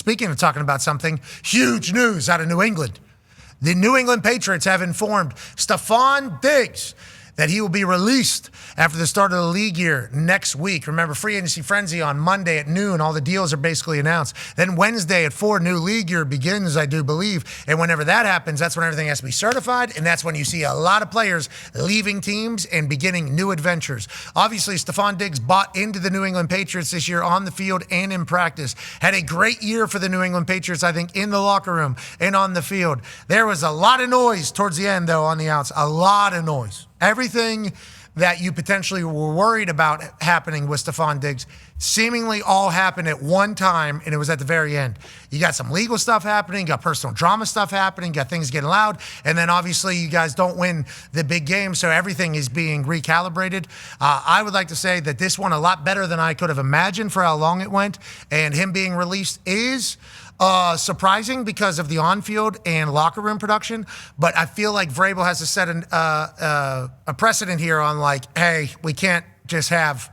Speaking of talking about something, huge news out of New England. The New England Patriots have informed Stefon Diggs that he will be released after the start of the league year next week. Remember, free agency frenzy on Monday at noon. All the deals are basically announced. Then Wednesday at 4, new league year begins, I do believe. And whenever that happens, that's when everything has to be certified. And that's when you see a lot of players leaving teams and beginning new adventures. Obviously, Stefon Diggs bought into the New England Patriots this year on the field and in practice. Had a great year for the New England Patriots, I think, in the locker room and on the field. There was a lot of noise towards the end, though, on the outs. A lot of noise. Everything that you potentially were worried about happening with Stefon Diggs seemingly all happened at one time, and it was at the very end. You got some legal stuff happening, you got personal drama stuff happening, you got things getting loud, and then obviously you guys don't win the big game, so everything is being recalibrated. I would like to say that this went a lot better than I could have imagined for how long it went, and him being released is surprising because of the on-field and locker room production, but I feel like Vrabel has to set a precedent here on like, hey, we can't just have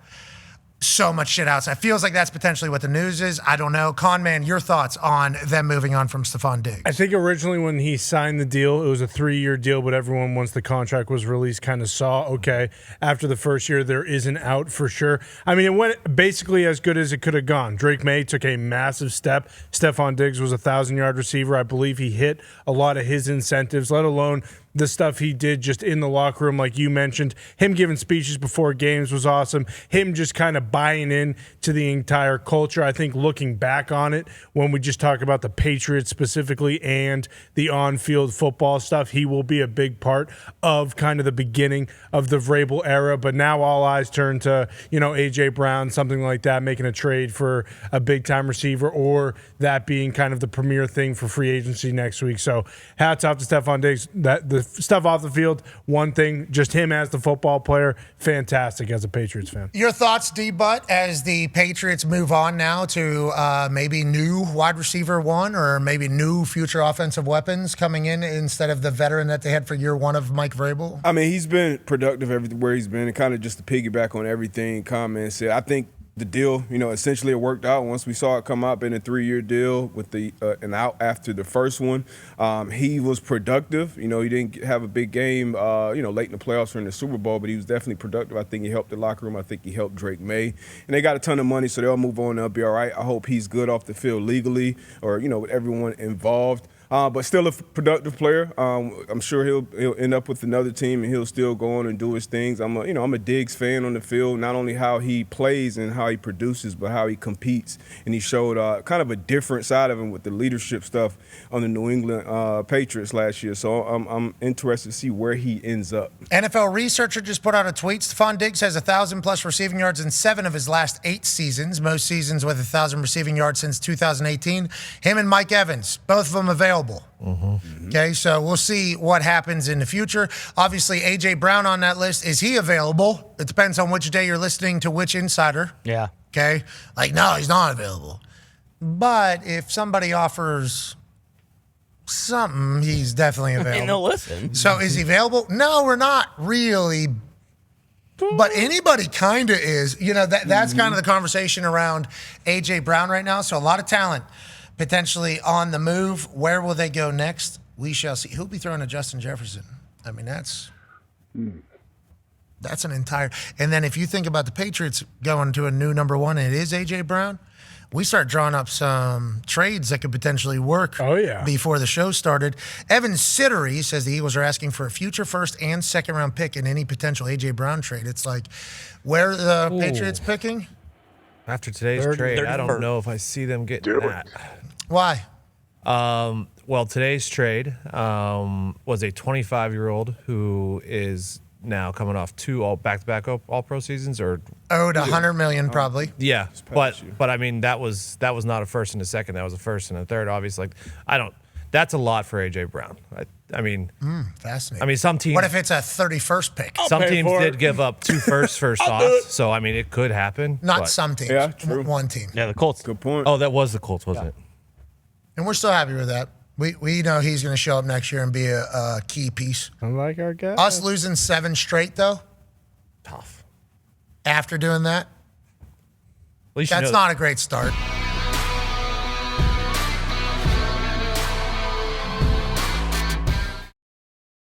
so much shit outside. Feels like that's potentially what the news is. I don't know. Conman, your thoughts on them moving on from Stefon Diggs? I think originally when he signed the deal, it was a 3-year deal, but everyone, once the contract was released, kind of saw, okay, after the first year, there is an out for sure. I mean, it went basically as good as it could have gone. Drake May took a massive step. Stefon Diggs was a 1,000-yard receiver. I believe he hit a lot of his incentives, let alone the stuff he did just in the locker room, like you mentioned. Him giving speeches before games was awesome. Him just kind of buying in to the entire culture. I think looking back on it, when we just talk about the Patriots specifically and the on-field football stuff, he will be a big part of kind of the beginning of the Vrabel era. But now all eyes turn to, A.J. Brown, something like that, making a trade for a big-time receiver, or that being kind of the premier thing for free agency next week. So hats off to Stefon Diggs. The stuff off the field, one thing, just him as the football player, fantastic as a Patriots fan. Your thoughts, D-Butt, as the Patriots move on now to maybe new wide receiver one or maybe new future offensive weapons coming in instead of the veteran that they had for year one of Mike Vrabel? I mean, he's been productive everywhere he's been, and kind of just to piggyback on everything Conman said, I think the deal, essentially it worked out once we saw it come up in a 3-year deal with the an out after the first one. He was productive. He didn't have a big game, late in the playoffs or in the Super Bowl, but he was definitely productive. I think he helped the locker room. I think he helped Drake May. And they got a ton of money, so they'll move on. They'll be all right. I hope he's good off the field legally or, with everyone involved. But still a productive player. I'm sure he'll end up with another team and he'll still go on and do his things. I'm a Diggs fan on the field, not only how he plays and how he produces, but how he competes. And he showed kind of a different side of him with the leadership stuff on the New England Patriots last year. So I'm interested to see where he ends up. NFL researcher just put out a tweet. Stefon Diggs has 1,000+ receiving yards in 7 of his last 8 seasons, most seasons with 1,000 receiving yards since 2018. Him and Mike Evans, both of them available. Mm-hmm. Okay, so we'll see what happens in the future. Obviously, A.J. Brown on that list. Is he available? It depends on which day you're listening to which insider. Yeah. Okay? No, he's not available. But if somebody offers something, he's definitely available. And they'll listen. So is he available? No, we're not really. But anybody kind of is. That's kind of the conversation around A.J. Brown right now. So a lot of talent potentially on the move. Where will they go next? We shall see. Who'll be throwing to Justin Jefferson? I mean, that's an entire. And then if you think about the Patriots going to a new number one, and it is A.J. Brown, we start drawing up some trades that could potentially work. Oh, yeah. Before the show started. Evan Sittery says the Eagles are asking for a future first and second round pick in any potential A.J. Brown trade. It's like, where are the Patriots picking? After today's trade, I don't know if I see them getting that. Why? Well, today's trade was a 25-year-old who is now coming off 2 back-to-back All-Pro seasons, or owed $100 million probably. Yeah, but I mean that was not a first and a second. That was a first and a third. Obviously, that's a lot for A.J. Brown. I mean, fascinating. I mean, some teams. What if it's a 31st pick? Some teams did give up 2 firsts for sauce, so I mean, it could happen. Not some teams. Yeah, true. One team. Yeah, the Colts. Good point. Oh, that was the Colts, wasn't it? And we're still happy with that. We know he's going to show up next year and be a key piece. I like our guy. Us losing 7 straight, though, Tough. after doing that, At least that's not a great start.